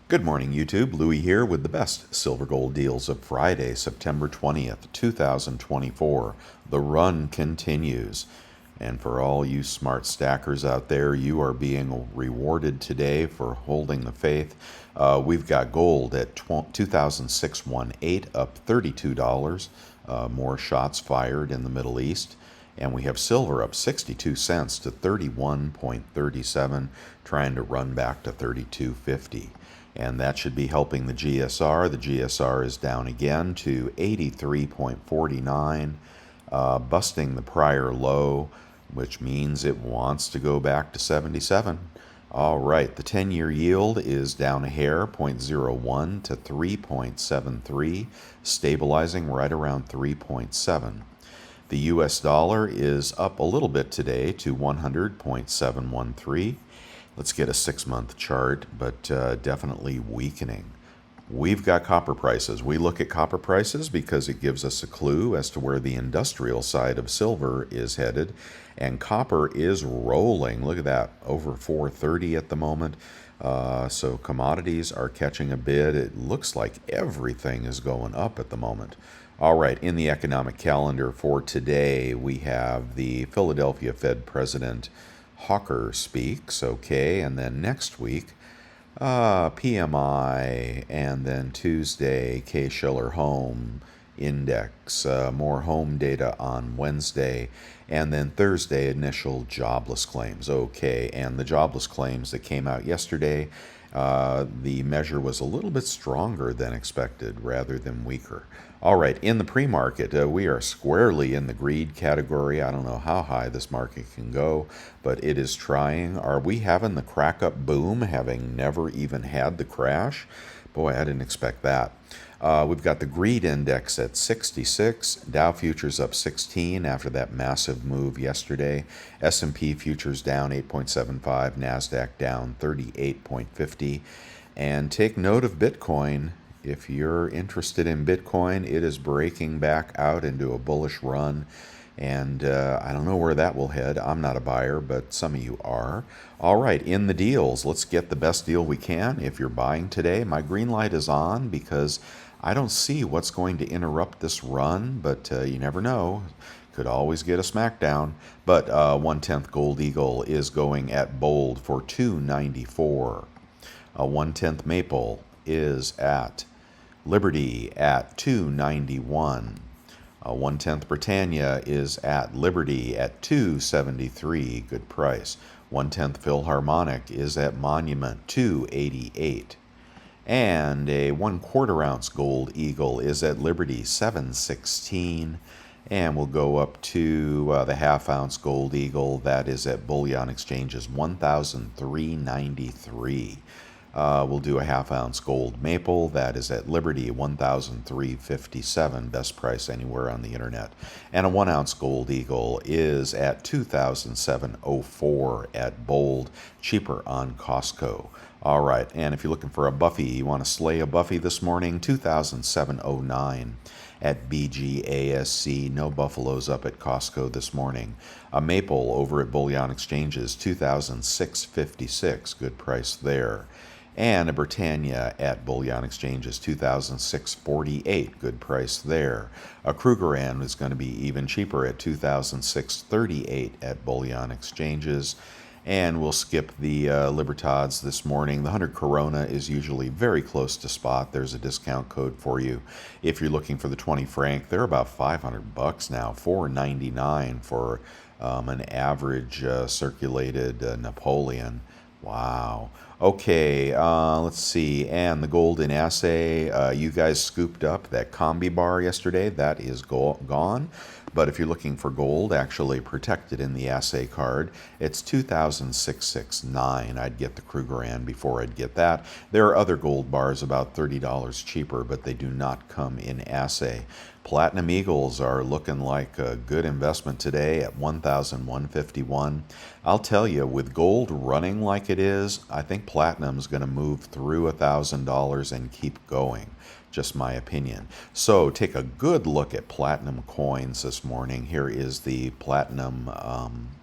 Good morning, YouTube. Louie here with the best silver gold deals of Friday, September 20th, 2024. The run continues. And for all you smart stackers out there, you are being rewarded today for holding the faith. We've got gold at 2006.18, up $32. More shots fired in the Middle East. And we have silver up 62 cents to 31.37, trying to run back to 32.50. And that should be helping the GSR. The GSR is down again to 83.49, busting the prior low, which means it wants to go back to 77. All right, the 10-year yield is down a hair, 0.01 to 3.73, stabilizing right around 3.7. The US dollar is up a little bit today to 100.713. Let's get a 6-month chart, but definitely weakening. We've got copper prices. We look at copper prices because it gives us a clue as to where the industrial side of silver is headed. And copper is rolling. Look at that, over 430 at the moment. So commodities are catching a bid. It looks like everything is going up at the moment. All right, in the economic calendar for today, we have the Philadelphia Fed President Hawker speaks, okay, and then next week, PMI, and then Tuesday, Case-Shiller Home Index, more home data on Wednesday, and then Thursday, initial jobless claims, okay, and the jobless claims that came out yesterday, the measure was a little bit stronger than expected rather than weaker. All right, in the pre-market, we are squarely in the greed category. I don't know how high this market can go, but it is trying. Are we having the crack-up boom, having never even had the crash? Boy, I didn't expect that. We've got the greed index at 66, Dow futures up 16 after that massive move yesterday, S&P futures down 8.75, NASDAQ down 38.50, and take note of Bitcoin. If you're interested in Bitcoin, it is breaking back out into a bullish run, and I don't know where that will head. I'm not a buyer, but some of you are. All right, in the deals, let's get the best deal we can. If you're buying today, my green light is on because I don't see what's going to interrupt this run, but you never know. Could always get a smackdown. But 1/10 Gold Eagle is going at bold for $2.94. A 1/10 Maple is at Liberty at $2.91. 1/10 Britannia is at Liberty at $2.73, good price. 1/10 Philharmonic is at Monument, $2.88. And a 1/4 ounce Gold Eagle is at Liberty, $7.16. And we'll go up to the 1/2 ounce Gold Eagle, that is at Bullion Exchanges, $1,393. We'll do a 1/2 ounce Gold Maple, that is at Liberty, $1,357, best price anywhere on the internet. And a 1 ounce Gold Eagle is at $2,704 at Bold, cheaper on Costco. All right, and if you're looking for a Buffy, you want to slay a Buffy this morning, $2,709 at BGASC. No Buffaloes up at Costco this morning. A Maple over at Bullion Exchanges, $2,656, good price there. And a Britannia at Bullion Exchanges, $2,648, good price there. A Krugerrand is going to be even cheaper at $2,638 at Bullion Exchanges. And we'll skip the Libertads this morning. The 100 Corona is usually very close to spot. There's a discount code for you. If you're looking for the 20 franc, they're about $500 now, $4.99 for an average circulated Napoleon. Wow. Okay, let's see. And the golden assay, you guys scooped up that combi bar yesterday. That is gone. But if you're looking for gold actually protected in the assay card, it's $2,669. I'd get the Krugerrand before I'd get that. There are other gold bars about $30 cheaper, but they do not come in assay. Platinum Eagles are looking like a good investment today at $1,151. I'll tell you, with gold running like it is, I think platinum's going to move through $1,000 and keep going. Just my opinion. So take a good look at platinum coins this morning. Here is the platinum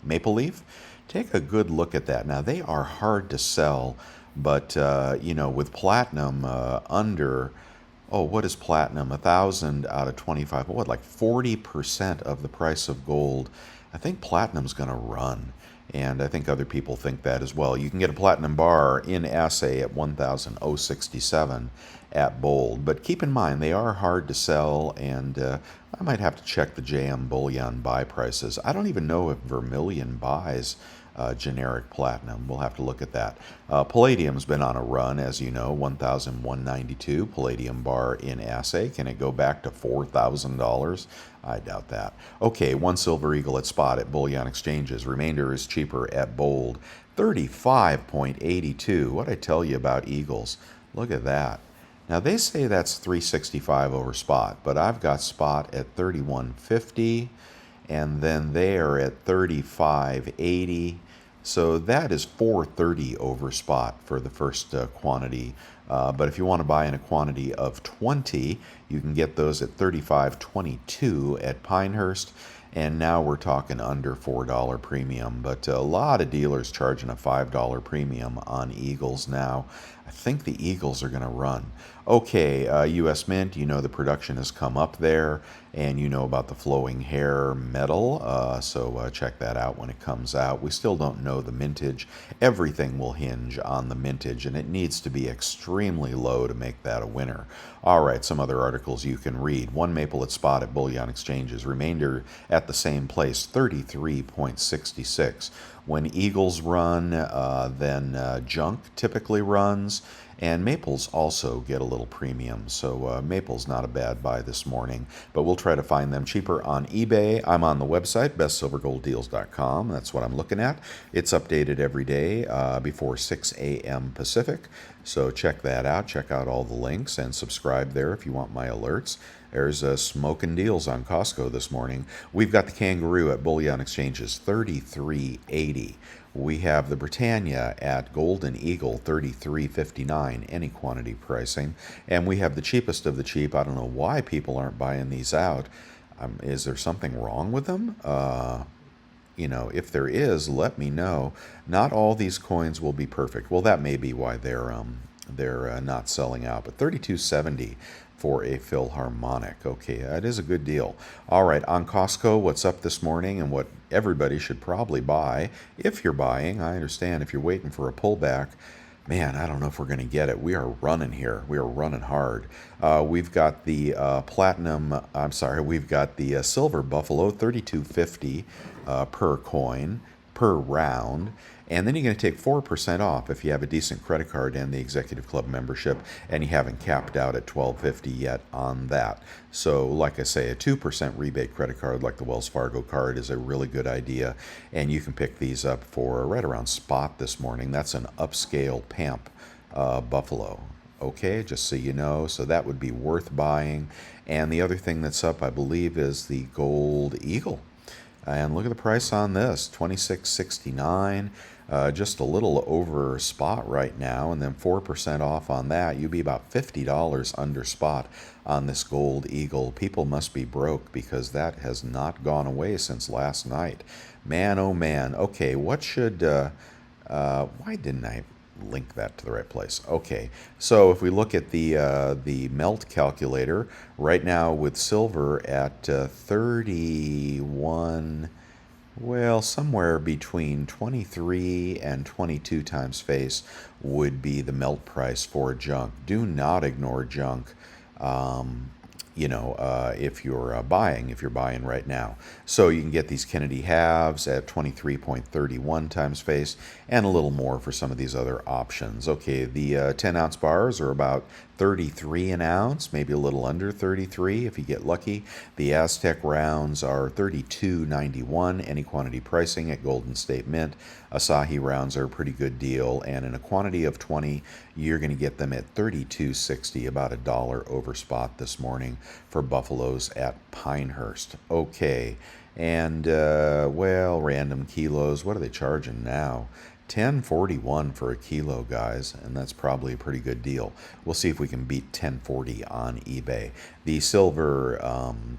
maple leaf. Take a good look at that. Now they are hard to sell But, with platinum under, oh, what is platinum? 1,000 out of 25. What, like 40% of the price of gold? I think platinum's going to run. And I think other people think that as well. You can get a platinum bar in assay at 1,067 at Bold. But keep in mind, they are hard to sell, and I might have to check the JM Bullion buy prices. I don't even know if Vermilion buys generic platinum. We'll have to look at that. Palladium's been on a run, as you know, 1,192 palladium bar in assay. Can it go back to $4,000? I doubt that. Okay, one silver eagle at spot at bullion exchanges. Remainder is cheaper at Bold, 35.82. What'd I tell you about eagles? Look at that. Now they say that's 365 over spot, but I've got spot at 3150, and then they are at 3580. So that is 430 over spot for the first quantity. But if you want to buy in a quantity of 20, you can get those at 35.22 at Pinehurst. And now we're talking under $4 premium. But a lot of dealers charging a $5 premium on Eagles now. I think the Eagles are going to run. Okay, U.S. Mint, you know the production has come up there, and you know about the flowing hair metal, so check that out when it comes out. We still don't know the mintage. Everything will hinge on the mintage, and it needs to be extremely low to make that a winner. All right, some other articles you can read. One maple at spot at bullion exchanges. Remainder at the same place, 33.66. When Eagles run, then junk typically runs, and maples also get a little premium. So maple's not a bad buy this morning, but we'll try to find them cheaper on eBay. I'm on the website, bestsilvergolddeals.com. That's what I'm looking at. It's updated every day before 6 a.m. Pacific. So check that out. Check out all the links and subscribe there if you want my alerts. There's smoking deals on Costco this morning. We've got the Kangaroo at bullion exchanges, 33.80. We have the Britannia at Golden Eagle, 33.59, any quantity pricing. And we have the cheapest of the cheap. I don't know why people aren't buying these out. Is there something wrong with them? If there is, let me know. Not all these coins will be perfect. Well, that may be why they're not selling out. But 32.70 for a Philharmonic. Okay, that is a good deal. All right, on Costco, what's up this morning and what everybody should probably buy if you're buying. I understand if you're waiting for a pullback. Man, I don't know if we're going to get it. We are running here. We are running hard. We've got the we've got the silver buffalo, 32.50 per coin, per round. And then you're going to take 4% off if you have a decent credit card and the Executive Club membership, and you haven't capped out at $12.50 yet on that. So, like I say, a 2% rebate credit card like the Wells Fargo card is a really good idea, and you can pick these up for right around spot this morning. That's an upscale PAMP buffalo. Okay, just so you know, so that would be worth buying. And the other thing that's up, I believe, is the Gold Eagle. And look at the price on this, $26.69, just a little over spot right now, and then 4% off on that. You'd be about $50 under spot on this Gold Eagle. People must be broke because that has not gone away since last night. Man, oh man. Okay, what should, why didn't I link that to the right place? Okay, so if we look at the melt calculator right now with silver at 31, well, somewhere between 23 and 22 times face would be the melt price for junk. Do not ignore junk. If you're buying right now. So you can get these Kennedy halves at 23.31 times face and a little more for some of these other options. Okay, the 10-ounce bars are about 33 an ounce, maybe a little under 33 if you get lucky. The Aztec rounds are 32.91, any quantity pricing at Golden State Mint. Asahi rounds are a pretty good deal, and in a quantity of 20, you're going to get them at 32.60, about $1 over spot this morning for buffaloes at Pinehurst. Okay, and random kilos, what are they charging now? 1041 for a kilo, guys, and that's probably a pretty good deal. We'll see if we can beat 1040 on eBay. The silver,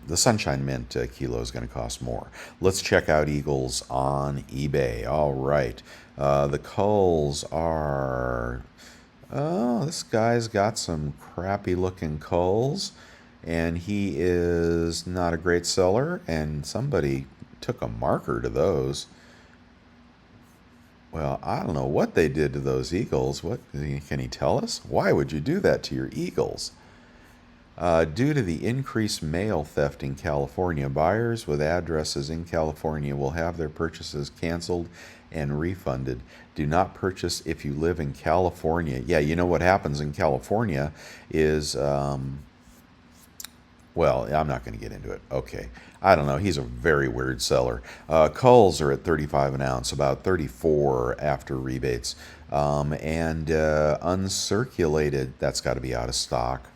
the Sunshine Mint kilo is going to cost more. Let's check out Eagles on eBay. All right. The culls are... Oh, this guy's got some crappy looking culls, and he is not a great seller, and somebody took a marker to those. Well, I don't know what they did to those eagles. What can he tell us? Why would you do that to your eagles? Due to the increased mail theft in California, buyers with addresses in California will have their purchases canceled and refunded. Do not purchase if you live in California. Yeah, you know what happens in California is well, I'm not going to get into it. Okay. I don't know. He's a very weird seller. Culls are at 35 an ounce, about 34 after rebates. And uncirculated, that's got to be out of stock.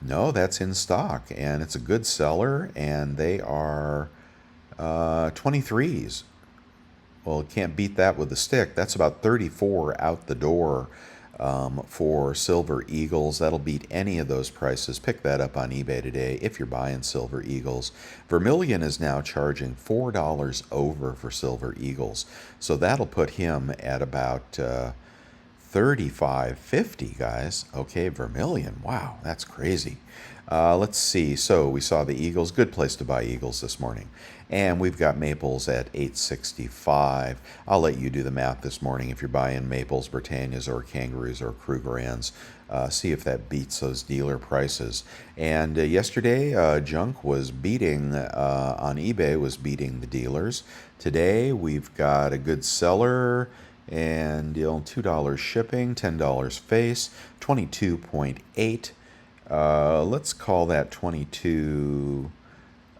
No, that's in stock, and it's a good seller, and they are 23s. Well, can't beat that with a stick. That's about 34 out the door for silver eagles. That'll beat any of those prices. Pick that up on eBay today if you're buying silver eagles. Vermilion is now charging $4 over for silver eagles, so that'll put him at about 35.50, guys. Okay, Vermilion. Wow, that's crazy. Let's see. So we saw the Eagles. Good place to buy Eagles this morning. And we've got Maples at 865. I'll let you do the math this morning if you're buying Maples, Britannias, or Kangaroos, or Krugerrands. See if that beats those dealer prices. And yesterday, junk was beating, on eBay, was beating the dealers. Today, we've got a good seller, and $2 shipping, $10 face, 22.8. Let's call that 22.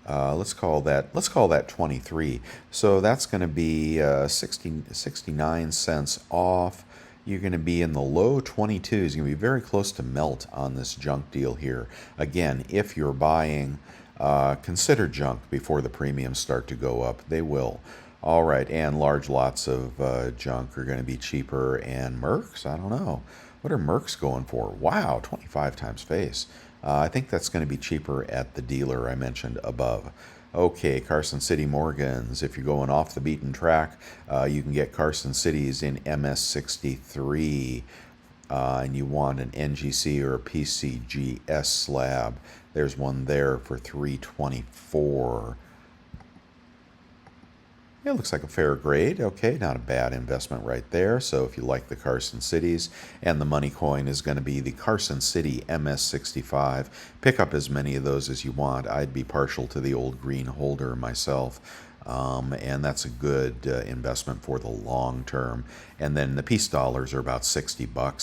Let's call that 23. So that's going to be 69 cents off. You're going to be in the low 22s. You're going to be very close to melt on this junk deal here. Again, if you're buying, consider junk before the premiums start to go up. They will. All right, and large lots of junk are going to be cheaper. And Mercs, I don't know. What are Mercs going for? Wow, 25 times face. I think that's going to be cheaper at the dealer I mentioned above. Okay, Carson City Morgans. If you're going off the beaten track, you can get Carson Cities in MS63, and you want an NGC or a PCGS slab. There's one there for $324. It looks like a fair grade. Okay, not a bad investment right there. So if you like the Carson Cities, and the money coin is going to be the Carson City MS65, pick up as many of those as you want. I'd be partial to the old green holder myself. And that's a good investment for the long term. And then the piece dollars are about $60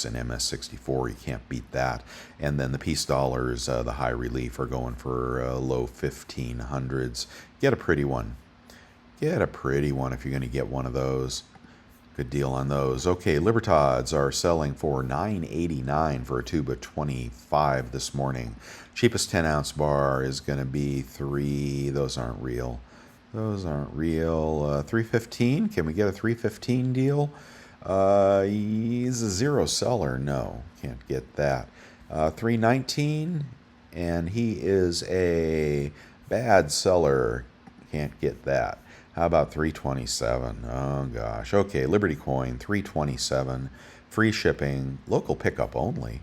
in MS64. You can't beat that. And then the piece dollars, the high relief, are going for low 1500s. Get a pretty one. Get a pretty one if you're going to get one of those. Good deal on those. Okay, Libertads are selling for $9.89 for a tube of 25 this morning. Cheapest 10-ounce bar is going to be those aren't real. Those aren't real. $3.15. Can we get a $3.15 deal? He's a zero seller. No, can't get that. $3.19, and he is a bad seller. Can't get that. How about $3.27? Oh gosh. Okay, Liberty Coin, $3.27. Free shipping, local pickup only.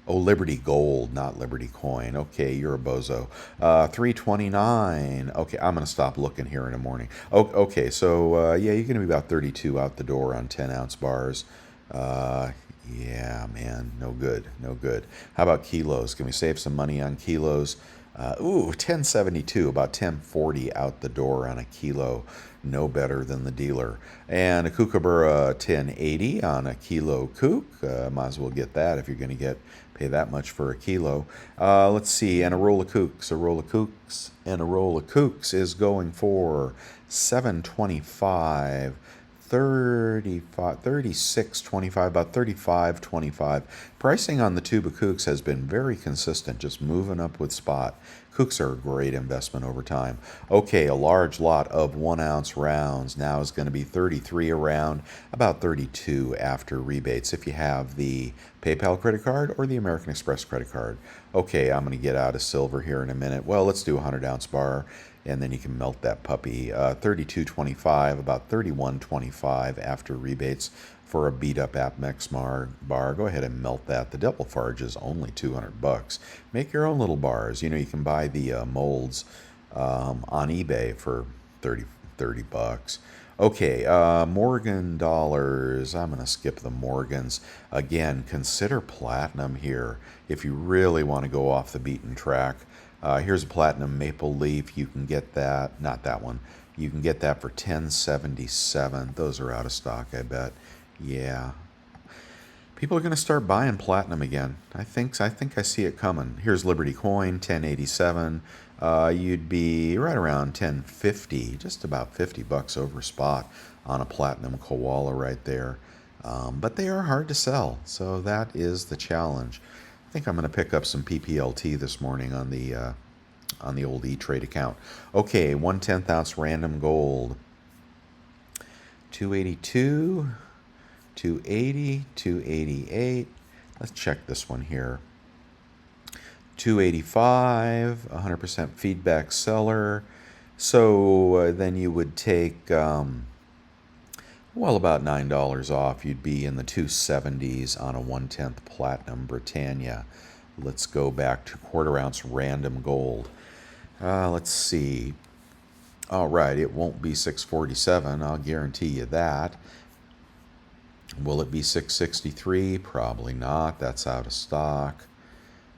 Oh, Liberty Gold, not Liberty Coin. Okay, you're a bozo. $3.29. Okay, I'm going to stop looking here in the morning. Oh, okay, so yeah, you're going to be about 32 out the door on 10-ounce bars. Yeah, man, no good, no good. How about kilos? Can we save some money on kilos? 1072, about 1040 out the door on a kilo. No better than the dealer. And a kookaburra, 1080 on a kilo kook. Might as well get that if you're going to pay that much for a kilo. Let's see, and a roll of kooks. A roll of kooks is going for $7.25. 35, 36.25, about 35.25. Pricing on the tube of kooks has been very consistent, just moving up with spot. Kooks are a great investment over time. Okay, a large lot of 1 ounce rounds now is going to be 33 a round, about 32 after rebates if you have the PayPal credit card or the American Express credit card. Okay, I'm going to get out of silver here in a minute. Well, let's do a 100-ounce bar, and then you can melt that puppy. 32.25, about 31.25 after rebates for a beat up Apmex bar. Go ahead and melt that. The Double Farge is only $200. Make your own little bars. You know, you can buy the molds on eBay for 30 bucks. Okay, Morgan dollars. I'm going to skip the Morgans. Again, consider platinum here if you really want to go off the beaten track. Here's a platinum maple leaf. You can get that, not that one. You can get that for $10.77. Those are out of stock, I bet. Yeah. People are going to start buying platinum again. I think I see it coming. Here's Liberty Coin, $10.87. You'd be right around $10.50, just about $50 over spot on a platinum koala right there. But they are hard to sell, so that is the challenge. I think I'm going to pick up some PPLT this morning on the old E-Trade account. Okay, 1/10 ounce random gold. 282, 280, 288. Let's check this one here. 285, 100% feedback seller. So then you would take, well, about $9 off. You'd be in the 270s on a 1/10 platinum Britannia. Let's go back to 1/4 ounce random gold. Let's see. All right, it won't be 647. I'll guarantee you that. Will it be 663? Probably not. That's out of stock.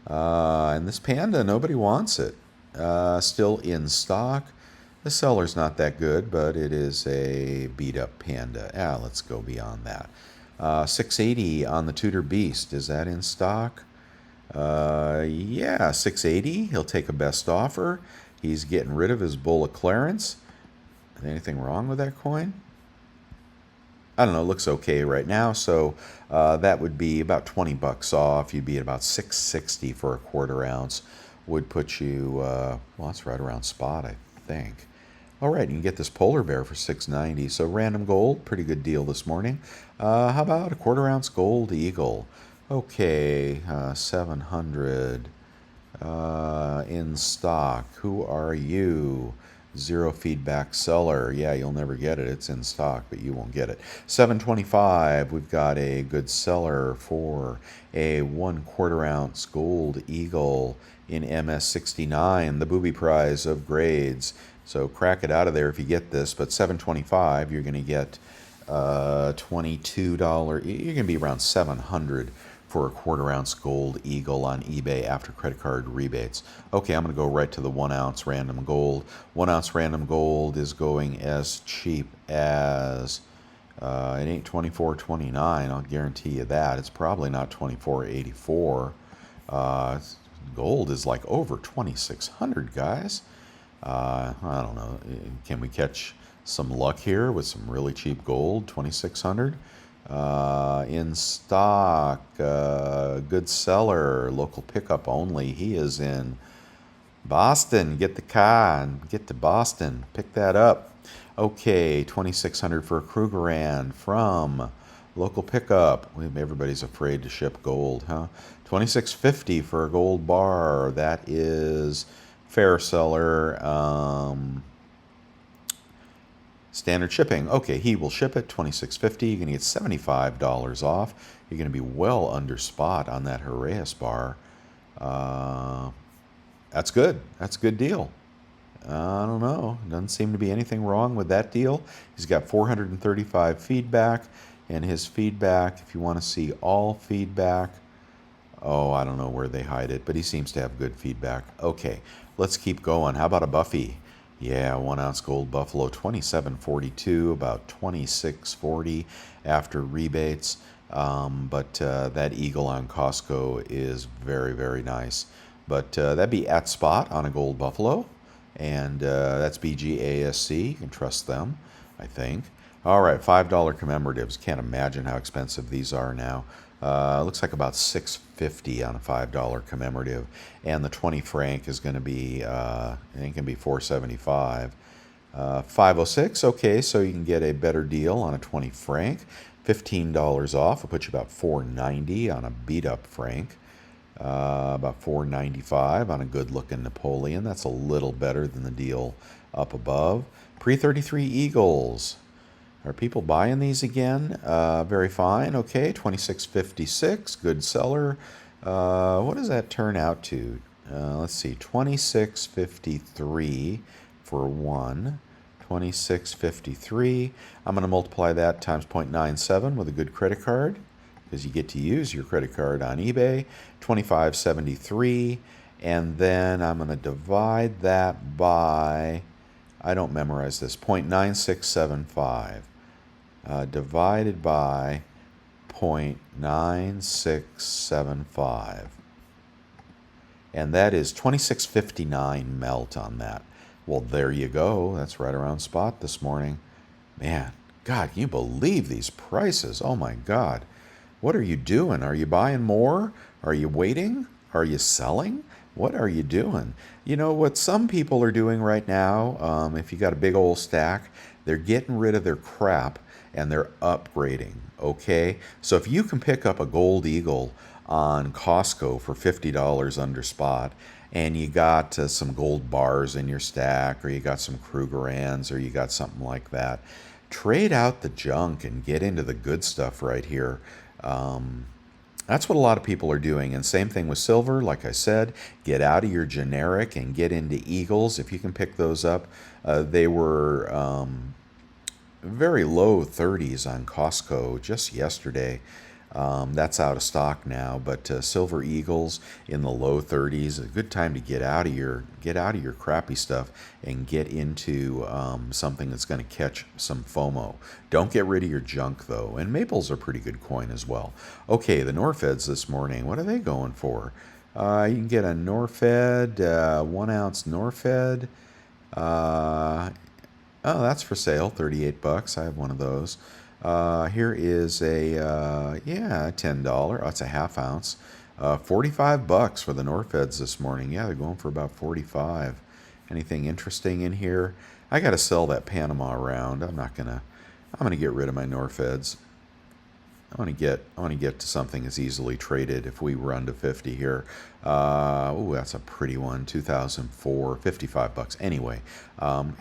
And this panda, nobody wants it. Still in stock. The seller's not that good, but it is a beat-up panda. Let's go beyond that. 680 on the Tudor Beast. Is that in stock? Yeah, 680. He'll take a best offer. He's getting rid of his bull of clearance. Anything wrong with that coin? I don't know, it looks okay right now, so that would be about $20 off. You'd be at about 660 for a 1/4 ounce. Would put you, well, that's right around spot, I think. All right, you can get this polar bear for 690. So random gold, pretty good deal this morning. How about a 1/4 ounce gold eagle? Okay, 700 in stock. Who are you? Zero feedback seller. Yeah, you'll never get it. It's in stock, but you won't get it. 725. We've got a good seller for a 1/4 ounce gold eagle in MS69, the booby prize of grades. So crack it out of there if you get this. But 725, you're going to get $22. You're going to be around 700 for a 1/4 ounce gold eagle on eBay after credit card rebates. Okay, I'm going to go right to the 1 ounce random gold. 1 ounce random gold is going as cheap as, it ain't $24.29, I'll guarantee you that. It's probably not $24.84. Gold is like over $2,600, guys. I don't know. Can we catch some luck here with some really cheap gold? $2,600. In stock, good seller, local pickup only. He is in Boston. Get the car and get to Boston. Pick that up. Okay, $2,600 for a Krugerrand from local pickup. Everybody's afraid to ship gold, huh? $2,650 for a gold bar. That is fair seller. Standard shipping. Okay, he will ship it, $2,650. You're going to get $75 off. You're going to be well under spot on that Heraeus bar. That's good. That's a good deal. I don't know. Doesn't seem to be anything wrong with that deal. He's got 435 feedback, and his feedback, if you want to see all feedback, oh, I don't know where they hide it, but he seems to have good feedback. Okay, let's keep going. How about a Buffy? Yeah, 1 ounce gold buffalo, $27.42, about $26.40 after rebates. But that eagle on Costco is very, very nice. But that'd be at spot on a gold buffalo, and that's BGASC. You can trust them, I think. All right, $5 commemoratives. Can't imagine how expensive these are now. Looks like about $6.50 on a $5 commemorative, and the 20 franc is going to be I think it can be $4.75. 506. Okay, so you can get a better deal on a 20 franc. $15 off. It'll put you about $4.90 on a beat up franc. About $4.95 on a good-looking Napoleon. That's a little better than the deal up above. Pre-33 Eagles. Are people buying these again? Very fine. Okay, 26.56. Good seller. What does that turn out to? Let's see, 26.53 for one. 26.53. I'm going to multiply that times 0.97 with a good credit card, because you get to use your credit card on eBay. 25.73, and then I'm going to divide that by, I don't memorize this, 0.9675. Divided by 0.9675. And that is 26.59 melt on that. Well, there you go. That's right around spot this morning. Man, God, can you believe these prices? Oh my God. What are you doing? Are you buying more? Are you waiting? Are you selling? What are you doing? You know what some people are doing right now, if you got a big old stack, they're getting rid of their crap and they're upgrading, okay? So if you can pick up a gold eagle on Costco for $50 under spot, and you got some gold bars in your stack, or you got some Krugerrands, or you got something like that, trade out the junk and get into the good stuff right here. That's what a lot of people are doing. And same thing with silver. Like I said, get out of your generic and get into eagles. If you can pick those up, they were very low 30s on Costco just yesterday. That's out of stock now, but silver eagles in the low 30s. A good time to get out of your crappy stuff and get into something that's going to catch some FOMO. Don't get rid of your junk though. And maples are pretty good coin as well. Okay, the Norfeds this morning. What are they going for? You can get a Norfed, 1 ounce Norfed. Oh, that's for sale, $38. I have one of those. Here is a $10. Oh, it's a half ounce. $45 for the Norfeds this morning. Yeah, they're going for about 45. Anything interesting in here? I got to sell that Panama round. I'm gonna get rid of my Norfeds. I want to get to something that's easily traded. If we run to 50 here, oh, that's a pretty one. 2004, $55. Anyway,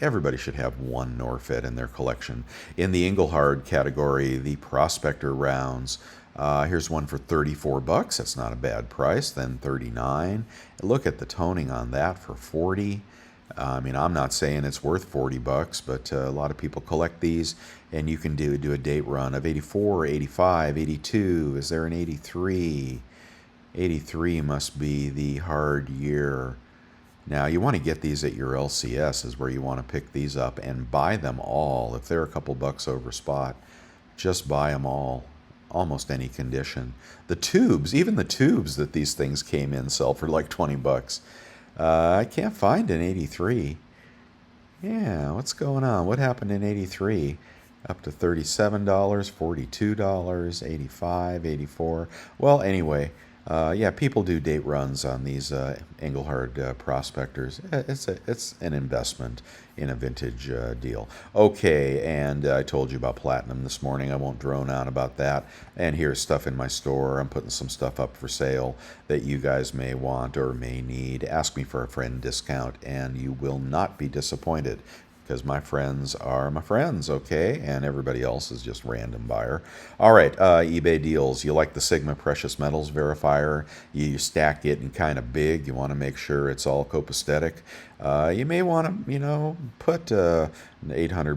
everybody should have one Norfed in their collection. In the Engelhard category, the prospector rounds. Here's one for $34. That's not a bad price. Then 39. Look at the toning on that for 40. I mean, I'm not saying it's worth $40, but a lot of people collect these, and you can do a date run of 84, 85, 82. Is there an 83? 83 must be the hard year. Now, you want to get these at your LCS is where you want to pick these up and buy them all. If they're a couple bucks over spot, just buy them all. Almost any condition. The tubes, even the tubes that these things came in, sell for like 20 bucks. I can't find an 83. Yeah, what's going on? What happened in 83? Up to $37, $42, 85, 84. Well, anyway, yeah, people do date runs on these Engelhard prospectors. It's an investment in a vintage deal. Okay, and I told you about platinum this morning. I won't drone on about that. And here's stuff in my store. I'm putting some stuff up for sale that you guys may want or may need. Ask me for a friend discount, and you will not be disappointed, because my friends are my friends, okay? And everybody else is just random buyer. All right, eBay deals. You like the Sigma Precious Metals verifier. You stack it in kind of big. You want to make sure it's all copacetic. You may want to, put $800,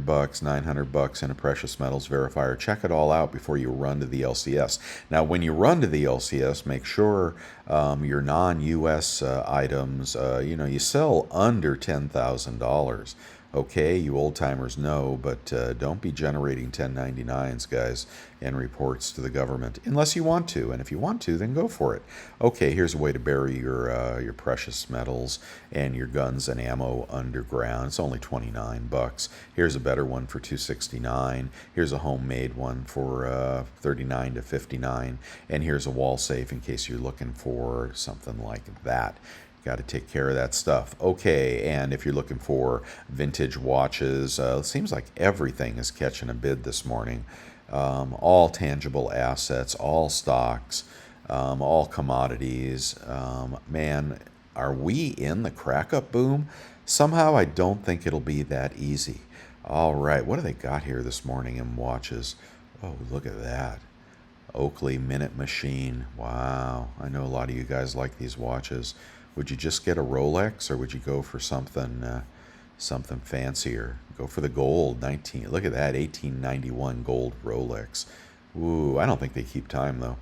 $900 in a Precious Metals verifier. Check it all out before you run to the LCS. Now, when you run to the LCS, make sure your non-US items, you sell under $10,000. Okay, you old timers know, but don't be generating 1099s, guys, and reports to the government unless you want to. And if you want to, then go for it. Okay, here's a way to bury your precious metals and your guns and ammo underground. It's only 29 bucks. Here's a better one for 269. Here's a homemade one for 39 to 59. And here's a wall safe in case you're looking for something like that. Got to take care of that stuff. Okay, and if you're looking for vintage watches, it seems like everything is catching a bid this morning. All tangible assets, all stocks, all commodities. Man, are we in the crack-up boom? Somehow I don't think it'll be that easy. All right, what do they got here this morning in watches? Oh, look at that. Oakley Minute Machine. Wow, I know a lot of you guys like these watches. Would you just get a Rolex, or would you go for something fancier? Go for the gold. 19. Look at that, 1891 gold Rolex. Ooh, I don't think they keep time though.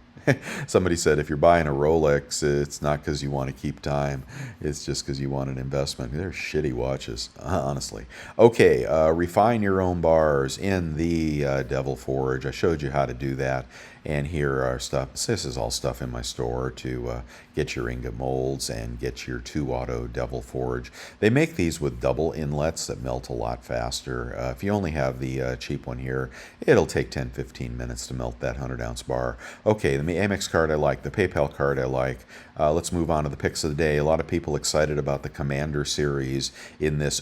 Somebody said if you're buying a Rolex, it's not because you want to keep time. It's just because you want an investment. They're shitty watches, honestly. Okay, refine your own bars in the Devil Forge. I showed you how to do that. And here are stuff. This is all stuff in my store to get your ingot molds and get your 2-auto Devil Forge. They make these with double inlets that melt a lot faster. If you only have the cheap one here, it'll take 10-15 minutes to melt that 100-ounce bar. Okay, the Amex card I like, the PayPal card I like. Let's move on to the picks of the day. A lot of people excited about the Commander series in this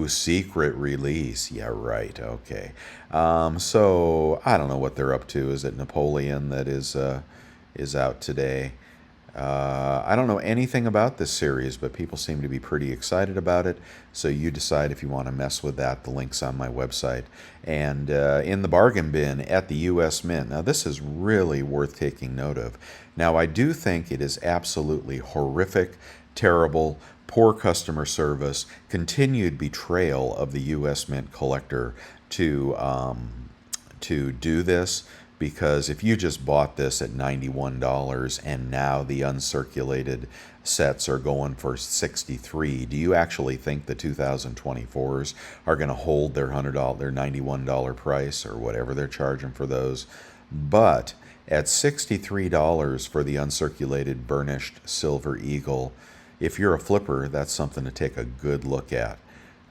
secret release. Yeah, right. Okay. So I don't know what they're up to. Is it Napoleon that is out today? I don't know anything about this series, but people seem to be pretty excited about it. So you decide if you want to mess with that. The link's on my website. And in the bargain bin at the U.S. Mint. Now, this is really worth taking note of. Now, I do think it is absolutely horrific, terrible, poor customer service, continued betrayal of the U.S. Mint collector to do this. Because if you just bought this at $91 and now the uncirculated sets are going for $63, do you actually think the 2024s are going to hold their their $91 price or whatever they're charging for those? But at $63 for the uncirculated burnished Silver Eagle, if you're a flipper, that's something to take a good look at.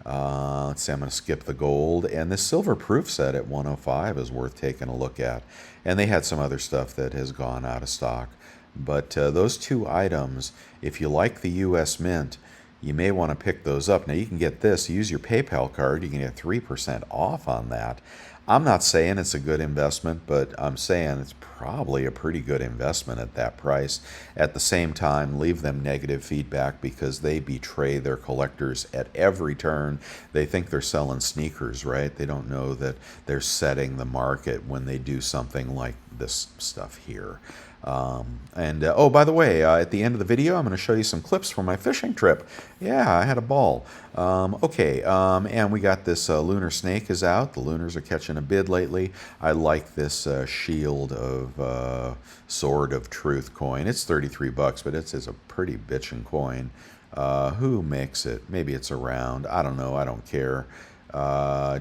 Let's see, I'm going to skip the gold. And this silver proof set at 105 is worth taking a look at. And they had some other stuff that has gone out of stock. But those two items, if you like the U.S. Mint, you may want to pick those up. Now, you can get this. Use your PayPal card. You can get 3% off on that. I'm not saying it's a good investment, but I'm saying it's probably a pretty good investment at that price. At the same time, leave them negative feedback because they betray their collectors at every turn. They think they're selling sneakers, right? They don't know that they're setting the market when they do something like this stuff here. Oh, by the way, at the end of the video, I'm going to show you some clips from my fishing trip. Yeah, I had a ball. And we got this lunar snake is out. The lunars are catching a bid lately. I like this shield of sword of truth coin. It's 33 bucks, but it's a pretty bitchin' coin. Who makes it? Maybe it's a round. I don't know. I don't care.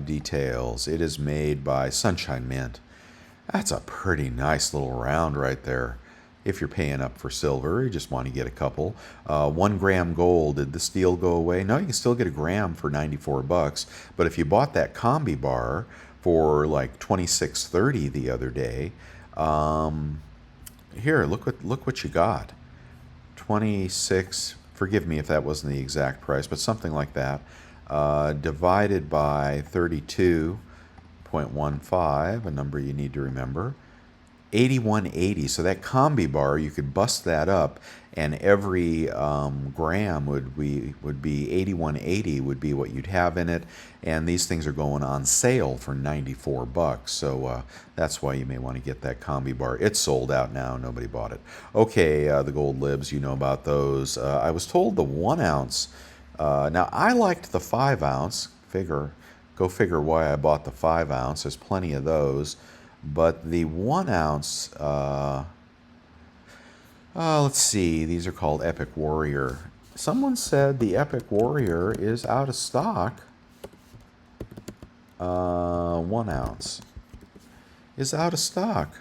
Details. It is made by Sunshine Mint. That's a pretty nice little round right there. If you're paying up for silver, you just want to get a couple. 1 gram gold. Did the steel go away? No, you can still get a gram for 94 bucks. But if you bought that combi bar for like 26.30 the other day, here, look what you got. 26. Forgive me if that wasn't the exact price, but something like that. Divided by 32.15, a number you need to remember. 81.80. So that combi bar, you could bust that up, and every gram would be 81.80 would be what you'd have in it. And these things are going on sale for 94 bucks. So that's why you may want to get that combi bar. It's sold out now. Nobody bought it. Okay, the gold libs, you know about those. I was told the 1 ounce. Now I liked the 5 ounce. Go figure why I bought the 5 ounce. There's plenty of those. But the 1 ounce, let's see, these are called Epic Warrior. Someone said the Epic Warrior is out of stock. 1 ounce is out of stock.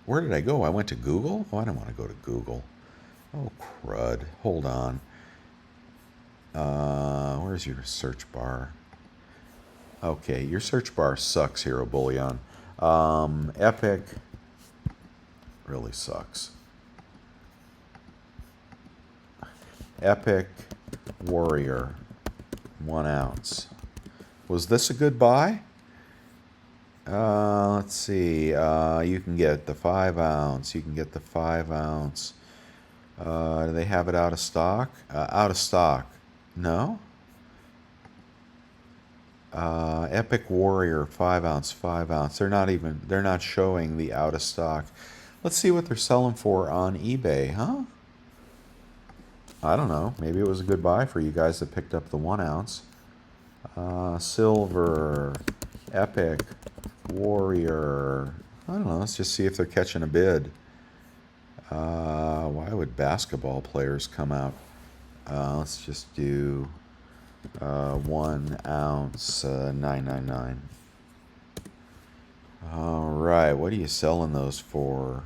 Where did I go? I went to Google? Oh, I don't want to go to Google. Oh, crud. Hold on. Where's your search bar? Okay, your search bar sucks, Hero Bullion. Epic really sucks. Epic Warrior, 1 ounce. Was this a good buy? Let's see. You can get the 5 ounce. You can get the 5 ounce. Do they have it out of stock? Out of stock. No? Epic Warrior, 5 ounce, 5 ounce. They're not showing the out of stock. Let's see what they're selling for on eBay, huh? I don't know. Maybe it was a good buy for you guys that picked up the 1 ounce. Silver, Epic, Warrior. I don't know. Let's just see if they're catching a bid. Why would basketball players come out? Let's just do 1 ounce, $9.99. All right. What are you selling those for?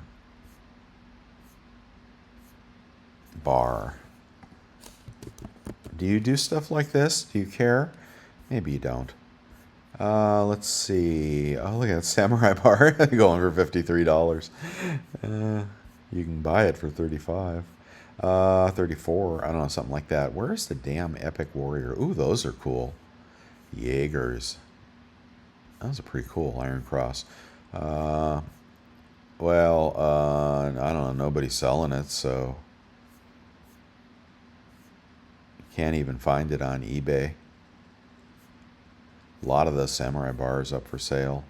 Bar. Do you do stuff like this? Do you care? Maybe you don't. Let's see. Oh, look at that samurai bar going for $53. You can buy it for $35. 34. I don't know, something like that. Where's the damn Epic Warrior? Ooh, those are cool. Jaegers. Those are pretty cool. Iron Cross. I don't know. Nobody's selling it, so can't even find it on eBay. A lot of the samurai bars up for sale.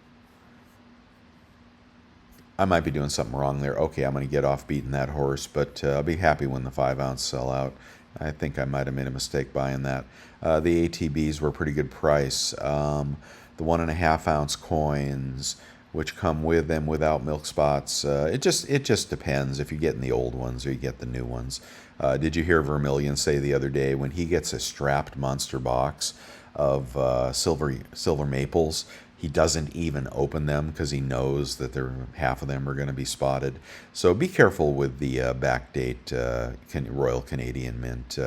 I might be doing something wrong there. Okay, I'm going to get off beating that horse, but I'll be happy when the 5 ounce sell out. I think I might have made a mistake buying that. The ATBs were a pretty good price. The 1.5 ounce coins, which come with them without milk spots. It just depends if you're getting the old ones or you get the new ones. Did you hear Vermilion say the other day when he gets a strapped monster box of silver maples, he doesn't even open them because he knows that half of them are going to be spotted. So be careful with the backdate Royal Canadian Mint.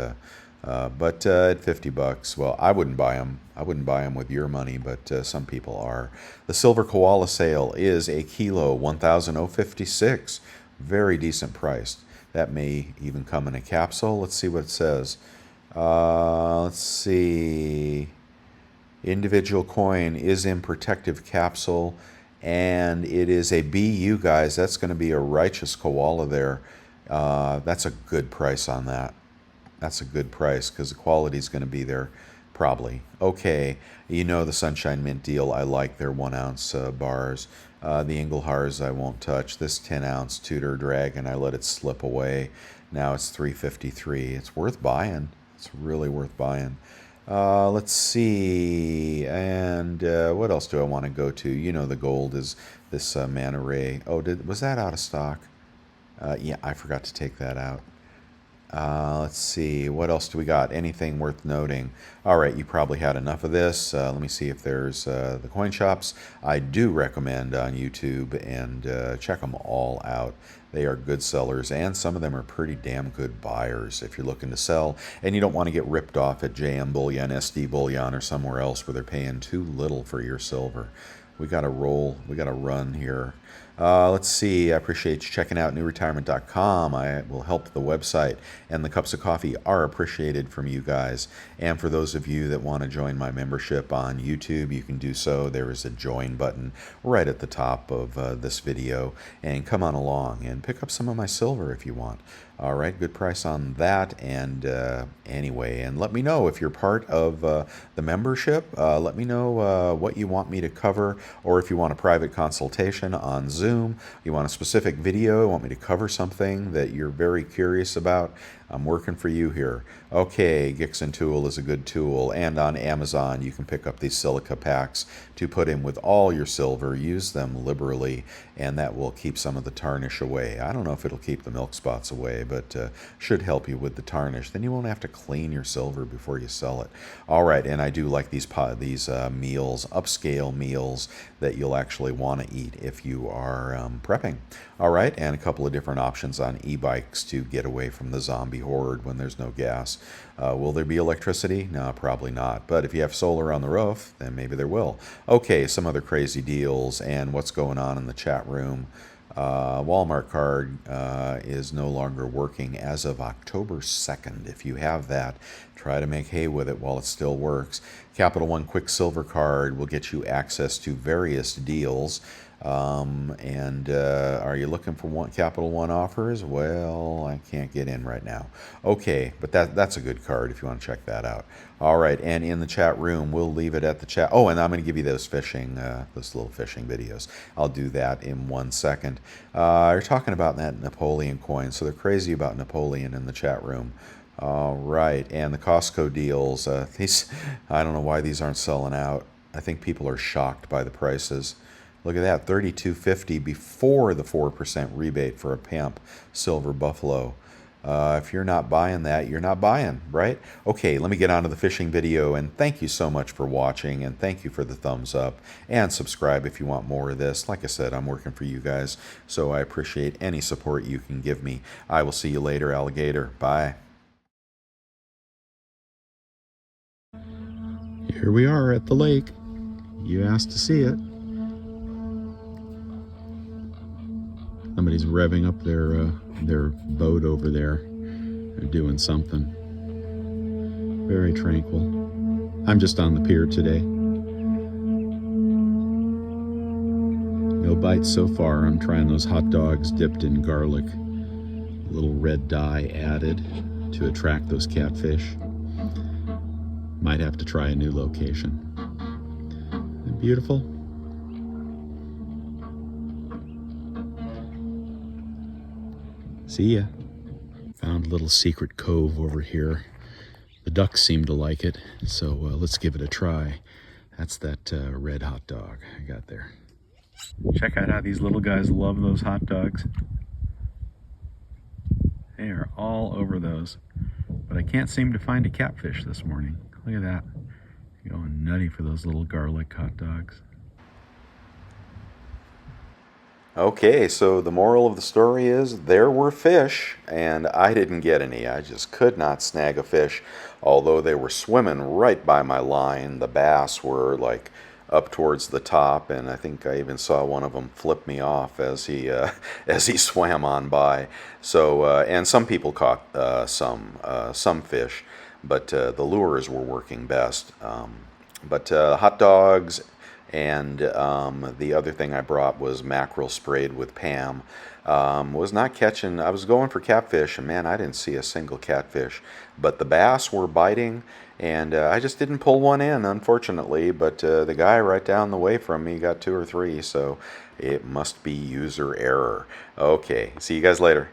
But at $50, well, I wouldn't buy them. I wouldn't buy them with your money, but some people are. The silver koala sale is a kilo, 1,056. Very decent priced. That may even come in a capsule. Let's see what it says. Let's see. Individual coin is in protective capsule, and it is a BU, guys. That's going to be a righteous koala there. That's a good price on that. That's a good price because the quality is going to be there probably. Okay, you know the Sunshine Mint deal. I like their 1 ounce bars. The Engelhars I won't touch. This 10 ounce Tudor Dragon, I let it slip away. Now it's $3.53. It's worth buying. It's really worth buying. Let's see, and what else do I want to go to? You know the gold is this manta ray. Oh, was that out of stock? Yeah, I forgot to take that out. Let's see, what else do we got? Anything worth noting? All right, you probably had enough of this. Let me see if there's the coin shops. I do recommend on YouTube, and check them all out. They are good sellers, and some of them are pretty damn good buyers if you're looking to sell and you don't want to get ripped off at JM Bullion, SD Bullion, or somewhere else where they're paying too little for your silver. We got to roll. We got to run here. Let's see. I appreciate you checking out newretirement.com. I will help the website, and the cups of coffee are appreciated from you guys. And for those of you that want to join my membership on YouTube, you can do so. There is a join button right at the top of this video, and come on along and pick up some of my silver if you want. All right, good price on that. And anyway, and let me know if you're part of the membership. Let me know what you want me to cover, or if you want a private consultation on Zoom, you want a specific video, want me to cover something that you're very curious about. I'm working for you here. Okay, Gixon Tool is a good tool, and on Amazon you can pick up these silica packs to put in with all your silver. Use them liberally, and that will keep some of the tarnish away. I don't know if it'll keep the milk spots away, but should help you with the tarnish. Then you won't have to clean your silver before you sell it. All right, and I do like these meals, upscale meals that you'll actually want to eat if you are prepping. All right, and a couple of different options on e-bikes to get away from the zombie horde when there's no gas. Will there be electricity? No, probably not. But if you have solar on the roof, then maybe there will. Okay, some other crazy deals and what's going on in the chat room. Walmart card is no longer working as of October 2nd. If you have that, try to make hay with it while it still works. Capital One Quicksilver card will get you access to various deals. Are you looking for Capital One offers? Well, I can't get in right now. Okay, but that's a good card if you want to check that out. All right, and in the chat room, we'll leave it at the chat. Oh, and I'm going to give you those little fishing videos. I'll do that in 1 second. You're talking about that Napoleon coin, so they're crazy about Napoleon in the chat room. All right, and the Costco deals. These, I don't know why these aren't selling out. I think people are shocked by the prices. Look at that, $32.50 before the 4% rebate for a PAMP Silver Buffalo. If you're not buying that, you're not buying, right? Okay, let me get on to the fishing video, and thank you so much for watching, and thank you for the thumbs up, and subscribe if you want more of this. Like I said, I'm working for you guys, so I appreciate any support you can give me. I will see you later, alligator. Bye. Here we are at the lake. You asked to see it. Somebody's revving up their boat over there. They're doing something. Very tranquil. I'm just on the pier today. No bites so far. I'm trying those hot dogs dipped in garlic. A little red dye added to attract those catfish. Might have to try a new location. Isn't it beautiful? See ya. Found a little secret cove over here. The ducks seem to like it, so let's give it a try. That's that red hot dog I got there. Check out how these little guys love those hot dogs. They are all over those. But I can't seem to find a catfish this morning. Look at that. Going nutty for those little garlic hot dogs. Okay, so the moral of the story is there were fish, and I didn't get any. I just could not snag a fish, although they were swimming right by my line. The bass were like up towards the top, and I think I even saw one of them flip me off as he as he swam on by. So, and some people caught some fish, but the lures were working best. But hot dogs. And the other thing I brought was mackerel sprayed with Pam. Was not catching, I was going for catfish, and man, I didn't see a single catfish. But the bass were biting, and I just didn't pull one in, unfortunately. But the guy right down the way from me got 2 or 3, so it must be user error. Okay, see you guys later.